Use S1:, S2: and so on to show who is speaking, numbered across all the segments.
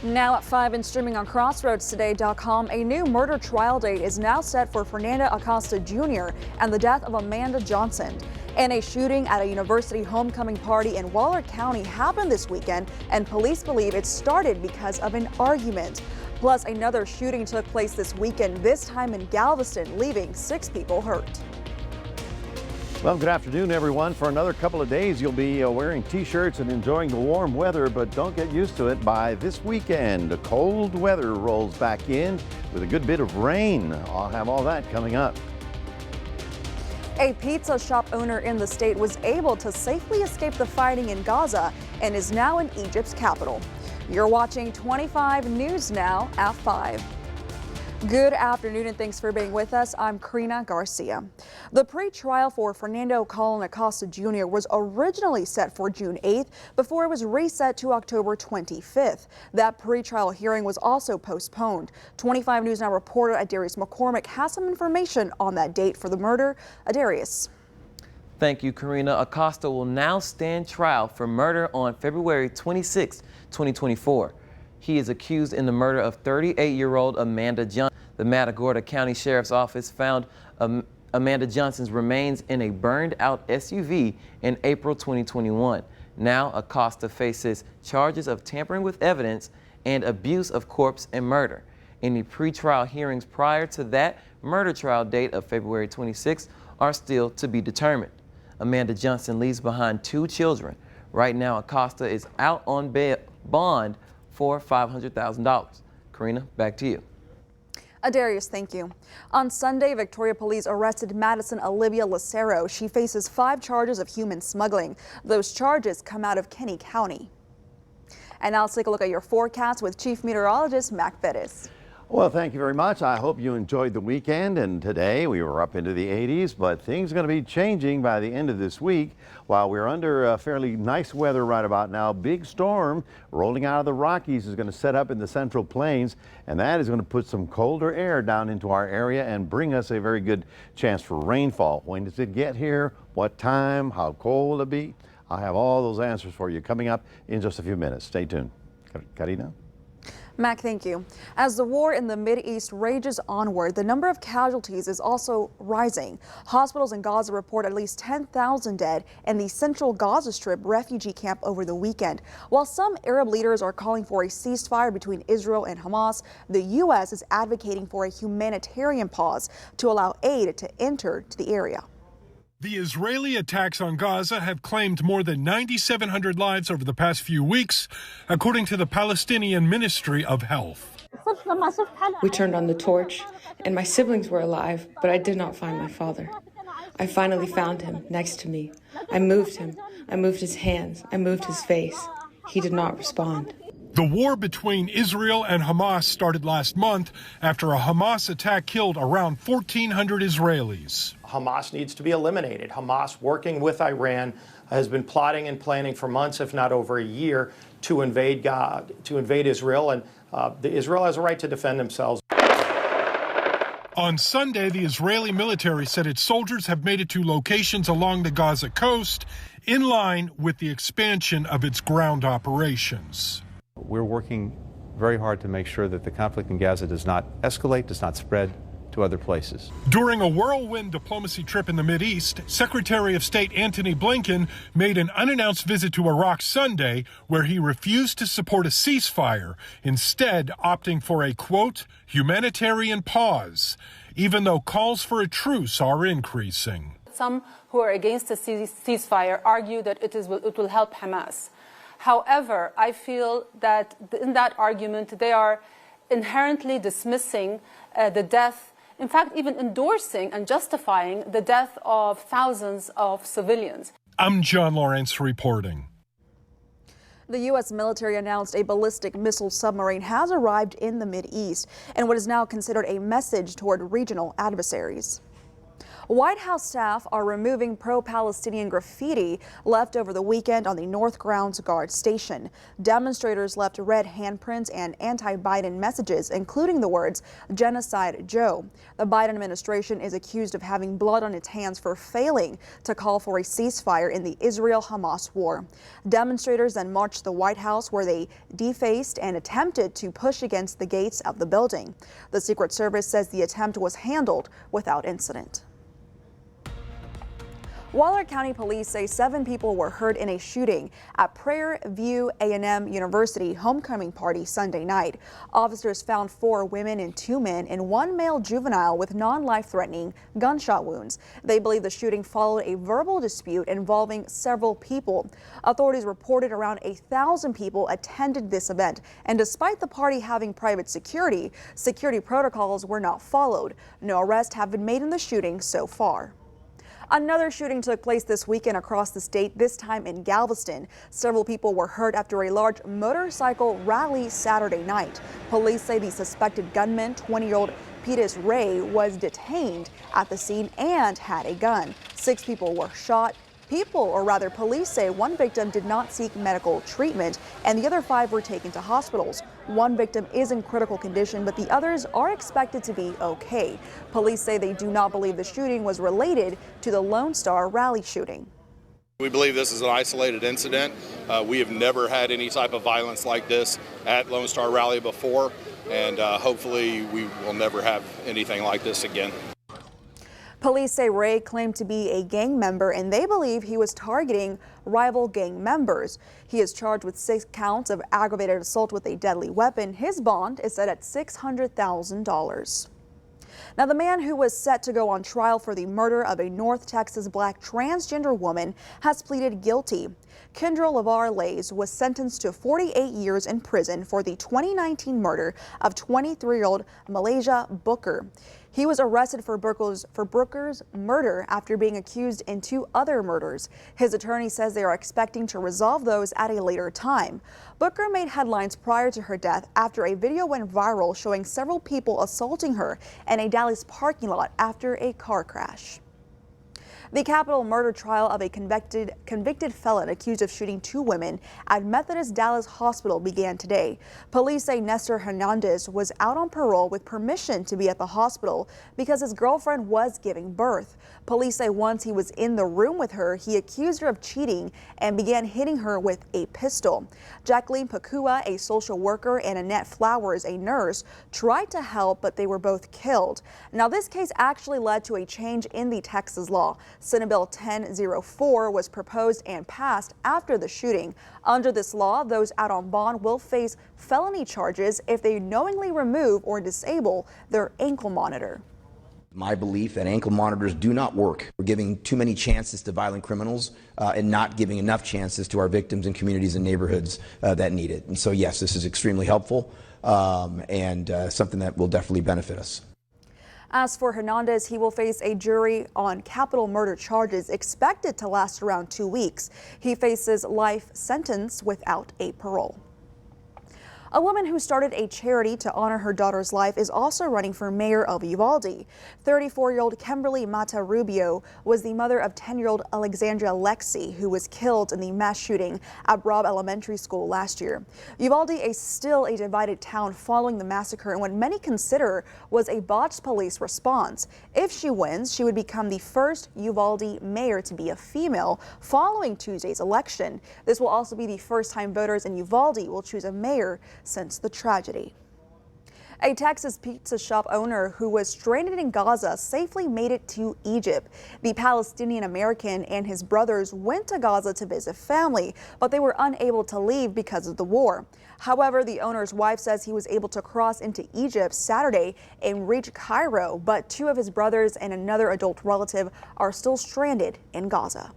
S1: Now at 5 and streaming on CrossroadsToday.com, a new murder trial date is now set for Fernando Acosta Jr. and the death of Amanda Johnson. And a shooting at a university homecoming party in Waller County happened this weekend, and police believe it started because of an argument. Plus, another shooting took place this weekend, this time in Galveston, leaving 6 people hurt.
S2: Well, good afternoon, everyone. For another couple of days, you'll be wearing T-shirts and enjoying the warm weather, but don't get used to it. By this weekend, the cold weather rolls back in with a good bit of rain. I'll have all that coming up.
S1: A pizza shop owner in the state was able to safely escape the fighting in Gaza and is now in Egypt's capital. You're watching 25 News Now at 5. Good afternoon and thanks for being with us. I'm Karina Garcia. The pre-trial for Fernando Colin Acosta Jr. was originally set for June 8th before it was reset to October 25th. That pre-trial hearing was also postponed. 25 News Now reporter Adarius McCormick has some information on that date for the murder. Adarius.
S3: Thank you, Karina. Acosta will now stand trial for murder on February 26, 2024. He is accused in the murder of 38-year-old Amanda Johnson. The Matagorda County Sheriff's Office found Amanda Johnson's remains in a burned-out SUV in April 2021. Now, Acosta faces charges of tampering with evidence and abuse of corpse and murder. Any pretrial hearings prior to that murder trial date of February 26 are still to be determined. Amanda Johnson leaves behind 2 children. Right now, Acosta is out on bond for $500,000. Karina, back to you.
S1: Adarius, thank you. On Sunday, Victoria police arrested Madison Olivia Lucero. She faces 5 charges of human smuggling. Those charges come out of Kenny County. And now let's take a look at your forecast with Chief Meteorologist Mac Perez.
S2: Well, thank you very much. I hope you enjoyed the weekend, and today we were up into the 80s, but things are going to be changing by the end of this week. While we're under fairly nice weather right about now, big storm rolling out of the Rockies is going to set up in the Central Plains, and that is going to put some colder air down into our area and bring us a very good chance for rainfall. When does it get here? What time? How cold it'll be? I'll have all those answers for you coming up in just a few minutes. Stay tuned. Karina?
S1: Mac, thank you. As the war in the Mideast rages onward, the number of casualties is also rising. Hospitals in Gaza report at least 10,000 dead in the central Gaza Strip refugee camp over the weekend. While some Arab leaders are calling for a ceasefire between Israel and Hamas, the U.S. is advocating for a humanitarian pause to allow aid to enter to the area.
S4: The Israeli attacks on Gaza have claimed more than 9,700 lives over the past few weeks, according to the Palestinian Ministry of Health.
S5: We turned on the torch, and my siblings were alive, but I did not find my father. I finally found him next to me. I moved him. I moved his hands. I moved his face. He did not respond.
S4: The war between Israel and Hamas started last month after a Hamas attack killed around 1,400 Israelis.
S6: Hamas needs to be eliminated. Hamas, working with Iran, has been plotting and planning for months, if not over a year, to invade Israel, and Israel has a right to defend themselves.
S4: On Sunday, the Israeli military said its soldiers have made it to locations along the Gaza coast in line with the expansion of its ground operations.
S7: We're working very hard to make sure that the conflict in Gaza does not escalate, does not spread to other places.
S4: During a whirlwind diplomacy trip in the Mideast, Secretary of State Antony Blinken made an unannounced visit to Iraq Sunday where he refused to support a ceasefire, instead opting for a, quote, humanitarian pause, even though calls for a truce are increasing.
S8: Some who are against a ceasefire argue that it will help Hamas. However, I feel that in that argument, they are inherently dismissing the death, in fact, even endorsing and justifying the death of thousands of civilians.
S4: I'm John Lawrence reporting.
S1: The U.S. military announced a ballistic missile submarine has arrived in the Mideast and what is now considered a message toward regional adversaries. White House staff are removing pro-Palestinian graffiti left over the weekend on the North Grounds Guard Station. Demonstrators left red handprints and anti-Biden messages, including the words "Genocide Joe." The Biden administration is accused of having blood on its hands for failing to call for a ceasefire in the Israel-Hamas war. Demonstrators then marched to the White House, where they defaced and attempted to push against the gates of the building. The Secret Service says the attempt was handled without incident. Waller County Police say 7 people were hurt in a shooting at Prairie View A&M University homecoming party Sunday night. Officers found 4 women and 2 men and 1 male juvenile with non-life-threatening gunshot wounds. They believe the shooting followed a verbal dispute involving several people. Authorities reported around 1,000 people attended this event, and despite the party having private security protocols were not followed. No arrests have been made in the shooting so far. Another shooting took place this weekend across the state, this time in Galveston. Several people were hurt after a large motorcycle rally Saturday night. Police say the suspected gunman, 20-year-old Perez Ray, was detained at the scene and had a gun. 6 people were shot. Police say 1 victim did not seek medical treatment and the other 5 were taken to hospitals. 1 victim is in critical condition, but the others are expected to be okay. Police say they do not believe the shooting was related to the Lone Star rally shooting.
S9: We believe this is an isolated incident. We have never had any type of violence like this at Lone Star Rally before, and hopefully we will never have anything like this again.
S1: Police say Ray claimed to be a gang member and they believe he was targeting rival gang members. He is charged with 6 counts of aggravated assault with a deadly weapon. His bond is set at $600,000. Now, the man who was set to go on trial for the murder of a North Texas black transgender woman has pleaded guilty. Kendra LeVar Lays was sentenced to 48 years in prison for the 2019 murder of 23-year-old Malaysia Booker. He was arrested for Booker's murder after being accused in 2 other murders. His attorney says they are expecting to resolve those at a later time. Booker made headlines prior to her death after a video went viral showing several people assaulting her in a Dallas parking lot after a car crash. The capital murder trial of a convicted felon accused of shooting 2 women at Methodist Dallas Hospital began today. Police say Nestor Hernandez was out on parole with permission to be at the hospital because his girlfriend was giving birth. Police say once he was in the room with her, he accused her of cheating and began hitting her with a pistol. Jacqueline Pakua, a social worker, and Annette Flowers, a nurse, tried to help, but they were both killed. Now, this case actually led to a change in the Texas law. Senate Bill 1004 was proposed and passed after the shooting. Under this law, those out on bond will face felony charges if they knowingly remove or disable their ankle monitor.
S10: My belief that ankle monitors do not work. We're giving too many chances to violent criminals and not giving enough chances to our victims in communities and neighborhoods that need it. And so, yes, this is extremely helpful and something that will definitely benefit us.
S1: As for Hernandez, he will face a jury on capital murder charges expected to last around 2 weeks. He faces life sentence without a parole. A woman who started a charity to honor her daughter's life is also running for mayor of Uvalde. 34-year-old Kimberly Mata Rubio was the mother of 10-year-old Alexandria Lexi, who was killed in the mass shooting at Robb Elementary School last year. Uvalde is still a divided town following the massacre and what many consider was a botched police response. If she wins, she would become the first Uvalde mayor to be a female following Tuesday's election. This will also be the first time voters in Uvalde will choose a mayor since the tragedy. A Texas pizza shop owner who was stranded in Gaza safely made it to Egypt. The Palestinian American and his brothers went to Gaza to visit family, but they were unable to leave because of the war. However, the owner's wife says he was able to cross into Egypt Saturday and reach Cairo, but 2 of his brothers and another adult relative are still stranded in Gaza.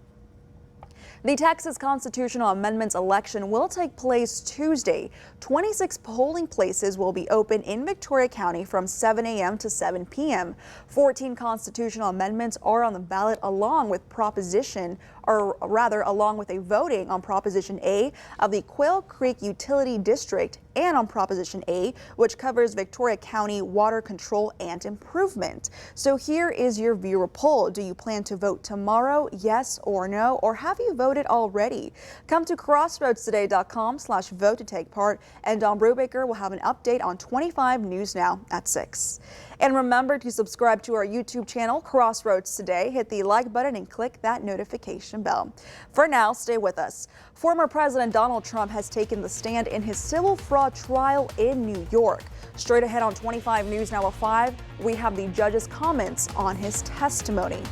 S1: The Texas constitutional amendments election will take place Tuesday. 26 polling places will be open in Victoria County from 7 a.m. to 7 p.m. 14 constitutional amendments are on the ballot along with Proposition or rather along with a voting on Proposition A of the Quail Creek Utility District and on Proposition A, which covers Victoria County water control and improvement. So here is your viewer poll. Do you plan to vote tomorrow, yes or no, or have you voted already? Come to crossroadstoday.com/vote to take part, and Don Brubaker will have an update on 25 News Now at 6. And remember to subscribe to our YouTube channel, Crossroads Today. Hit the like button and click that notification bell. For now, stay with us. Former President Donald Trump has taken the stand in his civil fraud trial in New York. Straight ahead on 25 News Now at 5, we have the judge's comments on his testimony.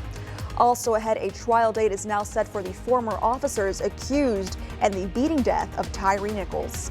S1: Also ahead, a trial date is now set for the former officers accused in the beating death of Tyre Nichols.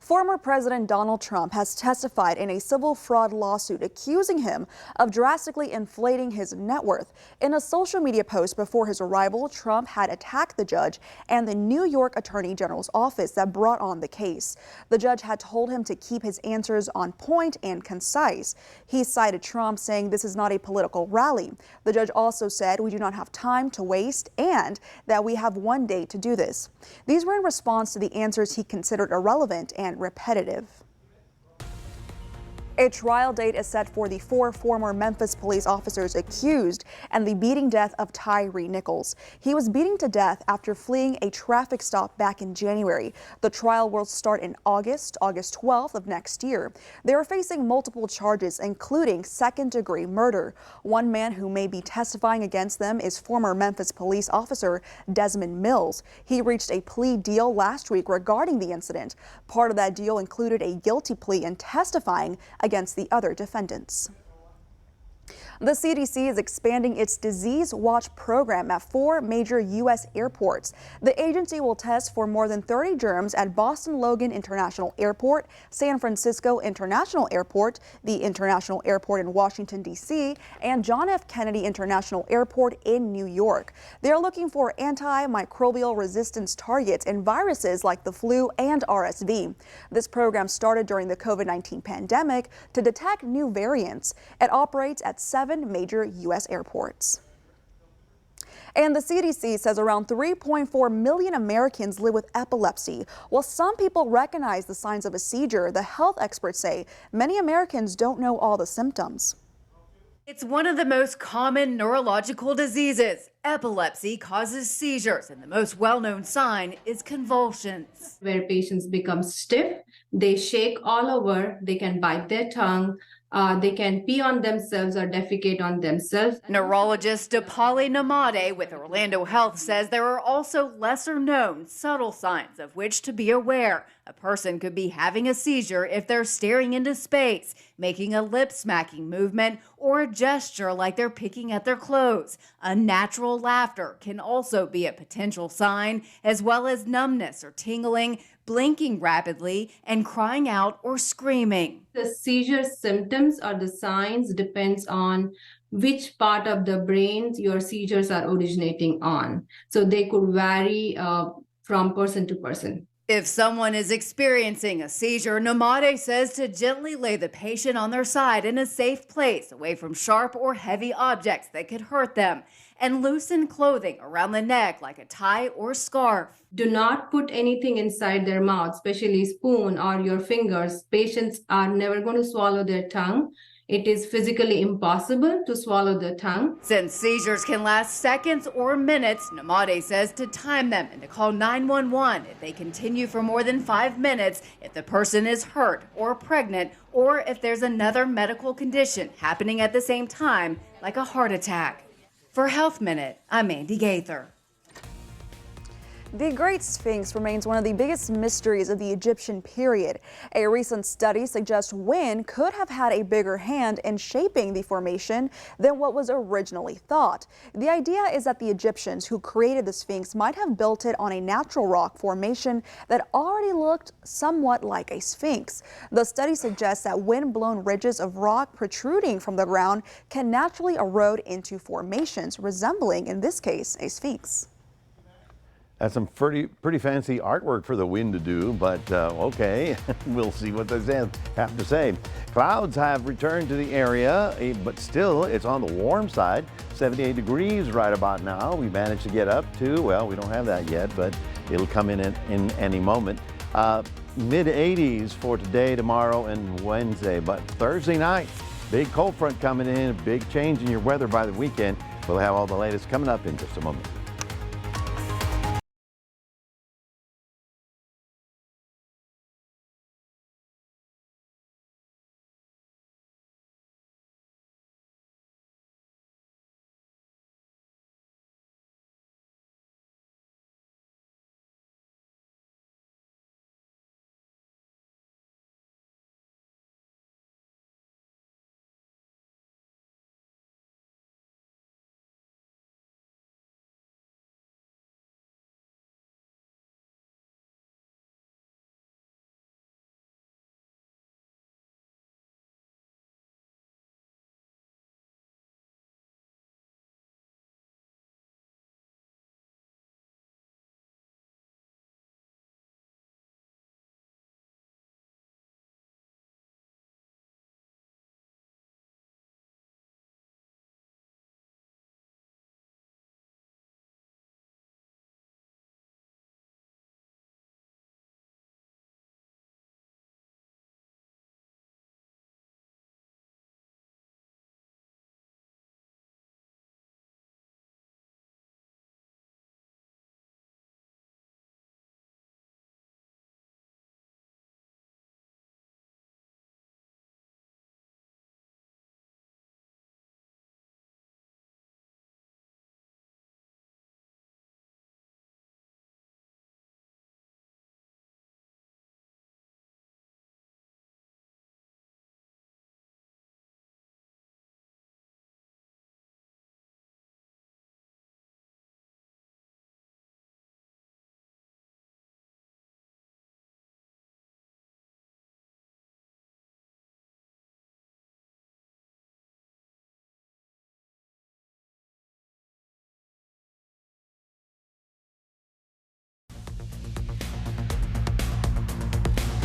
S1: Former President Donald Trump has testified in a civil fraud lawsuit accusing him of drastically inflating his net worth. In a social media post before his arrival, Trump had attacked the judge and the New York Attorney General's office that brought on the case. The judge had told him to keep his answers on point and concise. He cited Trump, saying this is not a political rally. The judge also said we do not have time to waste and that we have one day to do this. These were in response to the answers he considered irrelevant and repetitive. A trial date is set for the 4 former Memphis police officers accused in the beating death of Tyre Nichols. He was beaten to death after fleeing a traffic stop back in January. The trial will start in August 12th of next year. They are facing multiple charges, including second-degree murder. One man who may be testifying against them is former Memphis police officer Desmond Mills. He reached a plea deal last week regarding the incident. Part of that deal included a guilty plea and testifying against the other defendants. The CDC is expanding its Disease Watch program at 4 major U.S. airports. The agency will test for more than 30 germs at Boston Logan International Airport, San Francisco International Airport, the International Airport in Washington, D.C., and John F. Kennedy International Airport in New York. They are looking for antimicrobial resistance targets in viruses like the flu and RSV. This program started during the COVID-19 pandemic to detect new variants. It operates at 7 major U.S. airports. And the CDC says around 3.4 million Americans live with epilepsy. While some people recognize the signs of a seizure, the health experts say many Americans don't know all the symptoms.
S11: It's one of the most common neurological diseases. Epilepsy causes seizures, and the most well-known sign is convulsions.
S12: Where patients become stiff, they shake all over, they can bite their tongue, they can pee on themselves or defecate on themselves.
S11: Neurologist Dipali Namade with Orlando Health says there are also lesser-known subtle signs of which to be aware. A person could be having a seizure if they're staring into space, making a lip-smacking movement, or a gesture like they're picking at their clothes. Unnatural laughter can also be a potential sign, as well as numbness or tingling, blinking rapidly, and crying out or screaming.
S12: The seizure symptoms or the signs depends on which part of the brain your seizures are originating on. So they could vary from person to person.
S11: If someone is experiencing a seizure, Namade says to gently lay the patient on their side in a safe place, away from sharp or heavy objects that could hurt them, and loosen clothing around the neck like a tie or scarf.
S12: Do not put anything inside their mouth, especially spoon or your fingers. Patients are never going to swallow their tongue. It is physically impossible to swallow the tongue.
S11: Since seizures can last seconds or minutes, Namade says to time them and to call 911 if they continue for more than 5 minutes, if the person is hurt or pregnant, or if there's another medical condition happening at the same time, like a heart attack. For Health Minute, I'm Andy Gaither.
S1: The Great Sphinx remains one of the biggest mysteries of the Egyptian period. A recent study suggests wind could have had a bigger hand in shaping the formation than what was originally thought. The idea is that the Egyptians who created the Sphinx might have built it on a natural rock formation that already looked somewhat like a sphinx. The study suggests that wind-blown ridges of rock protruding from the ground can naturally erode into formations resembling, in this case, a sphinx.
S2: That's some pretty fancy artwork for the wind to do, but okay, we'll see what they have to say. Clouds have returned to the area, but still it's on the warm side. 78 degrees right about now. We managed to get up to, well, we don't have that yet, but it'll come in any moment. Mid 80s for today, tomorrow, and Wednesday, but Thursday night, big cold front coming in, a big change in your weather by the weekend. We'll have all the latest coming up in just a moment.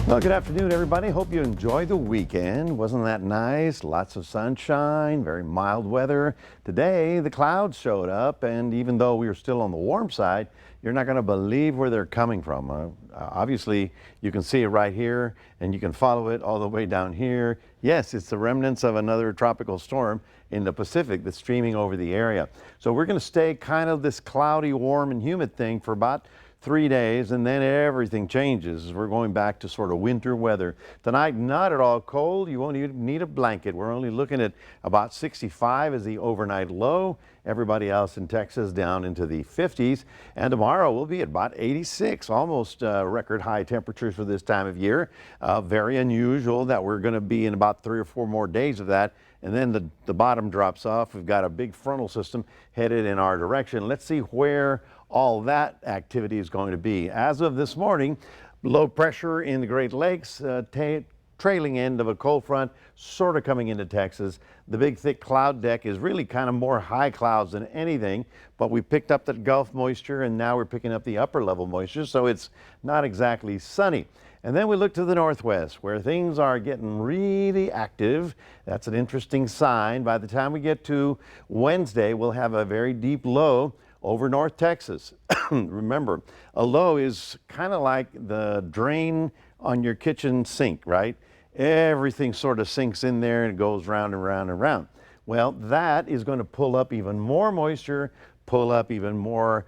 S2: Well, good afternoon, everybody. Hope you enjoyed the weekend. Wasn't that nice? Lots of sunshine, very mild weather. Today, the clouds showed up, and even though we are still on the warm side, you're not going to believe where they're coming from. Obviously, you can see it right here, and you can follow it all the way down here. Yes, it's the remnants of another tropical storm in the Pacific that's streaming over the area. So we're going to stay kind of this cloudy, warm, and humid thing for about 3 days, and then everything changes. We're going back to sort of winter weather. Tonight, not at all cold. You won't even need a blanket. We're only looking at about 65 as the overnight low. Everybody else in Texas down into the 50s. And tomorrow we'll be at about 86, almost record high temperatures for this time of year. Very unusual that we're going to be in about 3 or 4 more days of that. And then the bottom drops off. We've got a big frontal system headed in our direction. Let's see where all that activity is going to be. As of this morning, low pressure in the Great Lakes, trailing end of a cold front sort of coming into Texas. The big thick cloud deck is really kind of more high clouds than anything, but we picked up that Gulf moisture and now we're picking up the upper level moisture, so it's not exactly sunny. And then we look to the northwest where things are getting really active. That's an interesting sign. By the time we get to Wednesday, we'll have a very deep low over North Texas. Remember, a low is kind of like the drain on your kitchen sink, right? Everything sort of sinks in there and goes round and round and round. Well, that is going to pull up even more moisture, pull up even more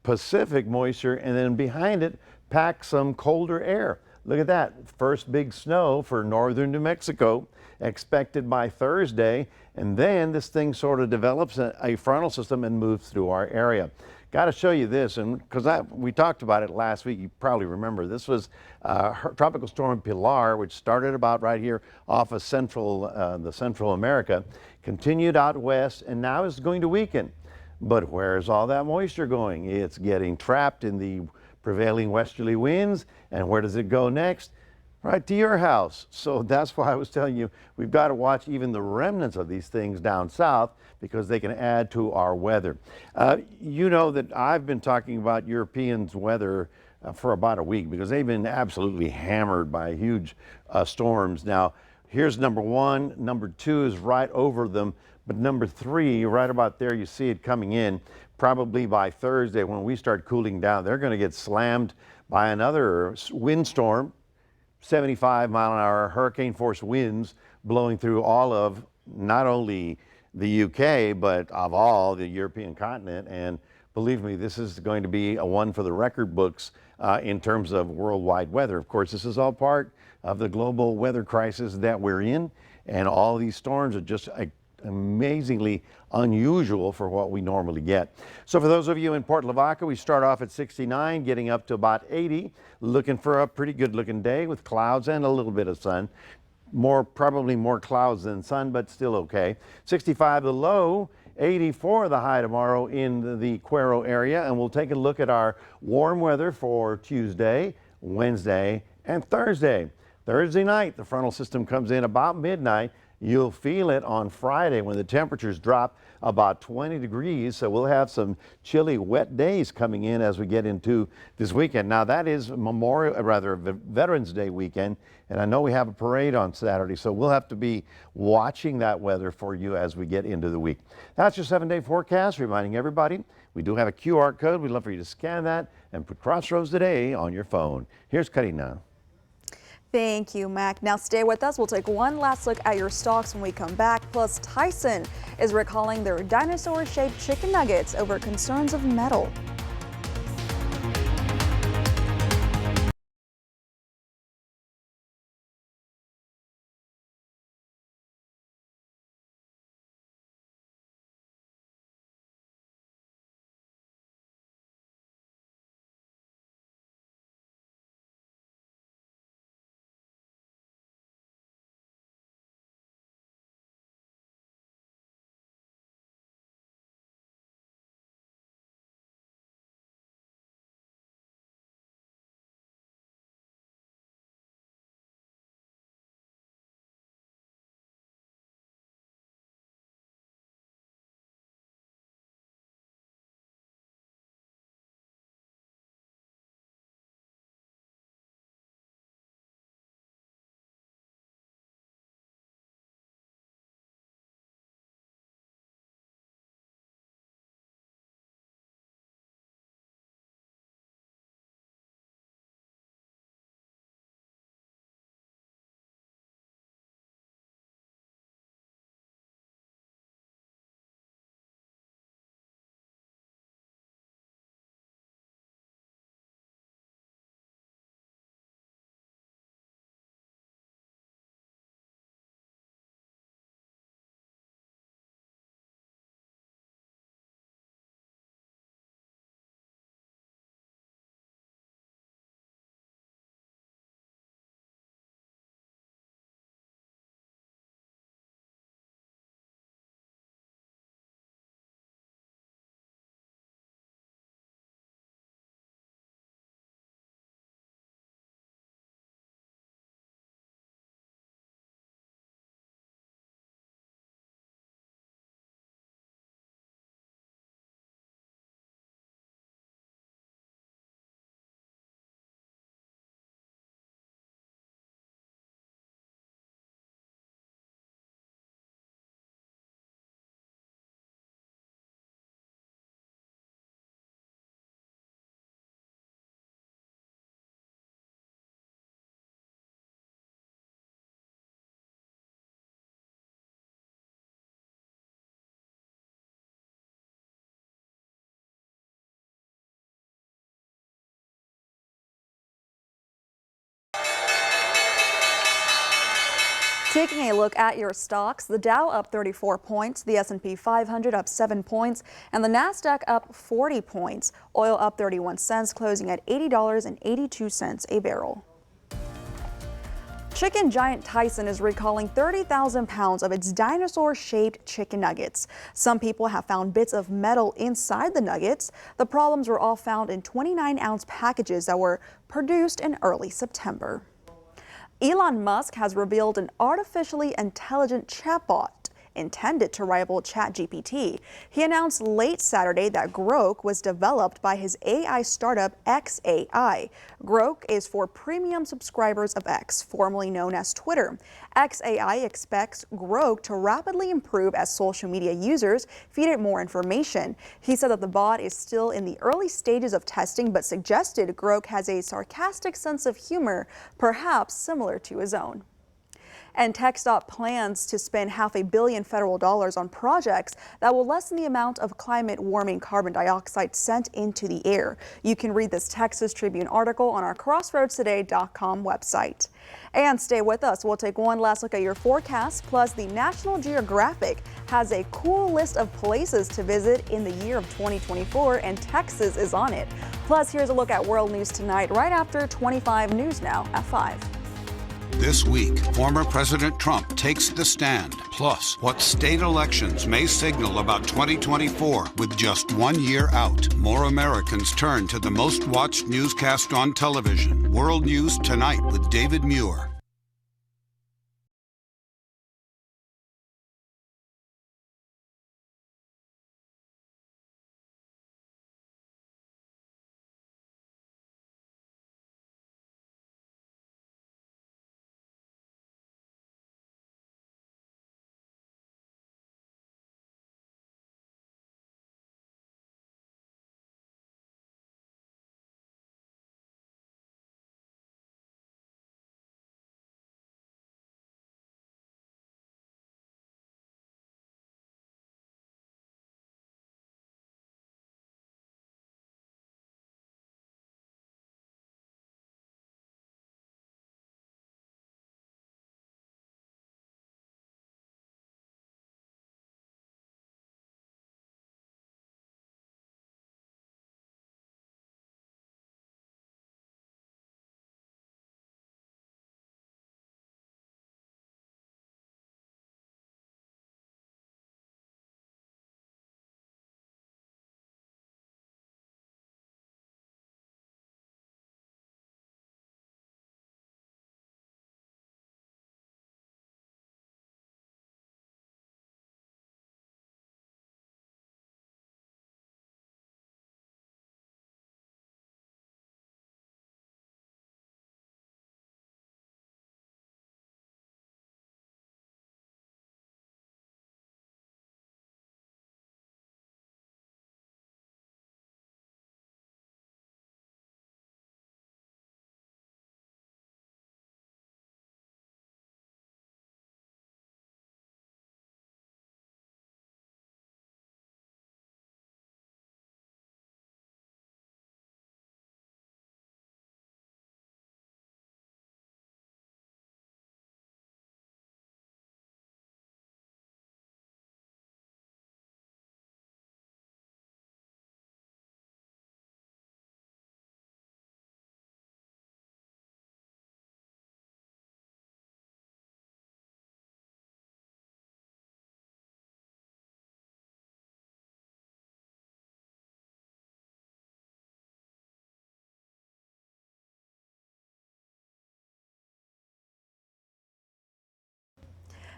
S2: Pacific moisture, and then behind it, pack some colder air. Look at that. First big snow for northern New Mexico expected by Thursday. And then this thing sort of develops a frontal system and moves through our area. Got to show you this, and because we talked about it last week, you probably remember. This was Tropical Storm Pilar, which started about right here off of the Central America, continued out west, and now is going to weaken. But where's all that moisture going? It's getting trapped in the prevailing westerly winds, and where does it go next? Right to your house. So that's why I was telling you, we've got to watch even the remnants of these things down south because they can add to our weather. You know that I've been talking about Europeans' weather for about a week because they've been absolutely hammered by huge storms. Now, here's number one. Number two is right over them. But number three, right about there, you see it coming in. Probably by Thursday when we start cooling down, they're going to get slammed by another windstorm. 75-mile-an-hour hurricane force winds blowing through all of not only the UK, but of all the European continent. And believe me, this is going to be a one for the record books in terms of worldwide weather. Of course, this is all part of the global weather crisis that we're in. And all these storms are just amazingly unusual for what we normally get. So for those of you in Port Lavaca, we start off at 69, getting up to about 80, looking for a pretty good looking day with clouds and a little bit of sun. Probably more clouds than sun, but still okay. 65 the low, 84 the high tomorrow in the Cuero area. And we'll take a look at our warm weather for Tuesday, Wednesday, and Thursday. Thursday night, the frontal system comes in about midnight. You'll feel it on Friday when the temperatures drop about 20 degrees. So we'll have some chilly, wet days coming in as we get into this weekend. Now that is Veterans Day weekend. And I know we have a parade on Saturday. So we'll have to be watching that weather for you as we get into the week. That's your 7-day forecast, reminding everybody we do have a QR code. We'd love for you to scan that and put Crossroads Today on your phone. Here's Karina.
S1: Thank you, Mac. Now stay with us. We'll take one last look at your stocks when we come back. Plus, Tyson is recalling their dinosaur-shaped chicken nuggets over concerns of metal. Taking a look at your stocks, the Dow up 34 points, the S&P 500 up 7 points, and the Nasdaq up 40 points. Oil up 31 cents, closing at $80.82 a barrel. Chicken giant Tyson is recalling 30,000 pounds of its dinosaur-shaped chicken nuggets. Some people have found bits of metal inside the nuggets. The problems were all found in 29-ounce packages that were produced in early September. Elon Musk has revealed an artificially intelligent chatbot intended to rival ChatGPT. He announced late Saturday that Grok was developed by his AI startup xAI. Grok is for premium subscribers of X, formerly known as Twitter. xAI expects Grok to rapidly improve as social media users feed it more information. He said that the bot is still in the early stages of testing, but suggested Grok has a sarcastic sense of humor, perhaps similar to his own. And TxDOT plans to spend $500 million federal dollars on projects that will lessen the amount of climate warming carbon dioxide sent into the air. You can read this Texas Tribune article on our crossroadstoday.com website. And stay with us. We'll take one last look at your forecast. Plus, the National Geographic has a cool list of places to visit in the year of 2024, and Texas is on it. Plus, here's a look at world news tonight, right after 25 News Now at 5.
S13: This week, former President Trump takes the stand. Plus, what state elections may signal about 2024 with just 1 year out. More Americans turn to the most watched newscast on television. World News Tonight with David Muir.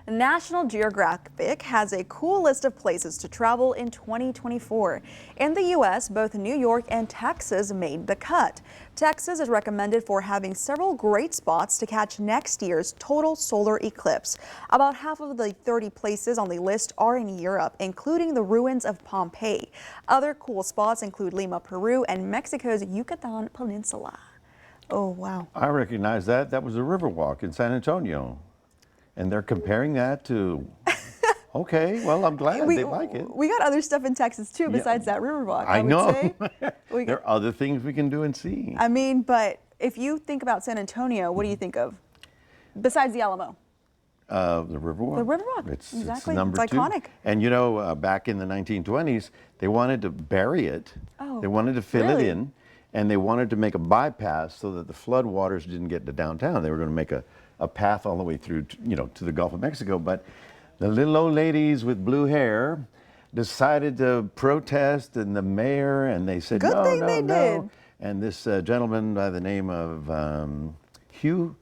S1: National Geographic has a cool list of places to travel in 2024. In the U.S., both New York and Texas made the cut. Texas is recommended for having several great spots to catch next year's total solar eclipse. About half of the 30 places on the list are in Europe, including the ruins of Pompeii. Other cool spots include Lima, Peru, and Mexico's Yucatan Peninsula. Oh, wow.
S2: I recognize that. That was a Riverwalk in San Antonio. And they're comparing that to, okay, well, I'm glad they like it.
S1: We got other stuff in Texas, too, besides that Riverwalk,
S2: I know.
S1: would say.
S2: There are other things we can do and see.
S1: I mean, but if you think about San Antonio, what do you think of? Besides the Alamo.
S2: The Riverwalk.
S1: The Riverwalk.
S2: It's
S1: Exactly.
S2: number
S1: It's
S2: two.
S1: iconic.
S2: And you know, back in the 1920s, they wanted to bury it.
S1: Oh,
S2: they wanted to fill it
S1: really?
S2: in, and they wanted to make a bypass so that the flood waters didn't get to downtown. They were going to make a path all the way through, to the Gulf of Mexico. But the little old ladies with blue hair decided to protest, and the mayor, and they said,
S1: Good
S2: no,
S1: thing
S2: no,
S1: they
S2: no.
S1: did.
S2: And this gentleman by the name of Hugh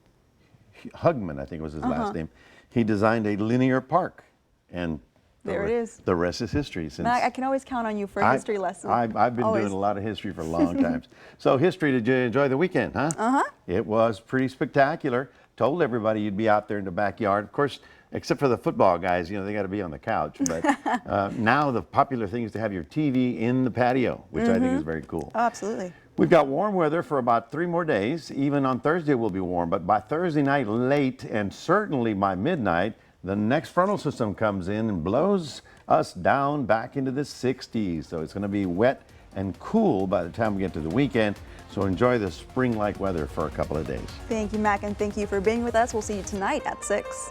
S2: Hugman, I think was his last name, he designed a linear park. And
S1: There it is.
S2: The rest is history. Since
S1: Mac, I can always count on you for a history lesson.
S2: I've been
S1: Always.
S2: doing a lot of history for a long time. So history, did you enjoy the weekend, huh?
S1: Uh-huh.
S2: It was pretty spectacular. Told everybody you'd be out there in the backyard. Of course, except for the football guys, they got to be on the couch. But now the popular thing is to have your TV in the patio, which I think is very cool.
S1: Oh, absolutely.
S2: We've got warm weather for about 3 more days. Even on Thursday will be warm, but by Thursday night late and certainly by midnight, the next frontal system comes in and blows us down back into the 60s. So it's going to be wet and cool by the time we get to the weekend. So enjoy the spring-like weather for a couple of days.
S1: Thank you, Mac, and thank you for being with us. We'll see you tonight at 6.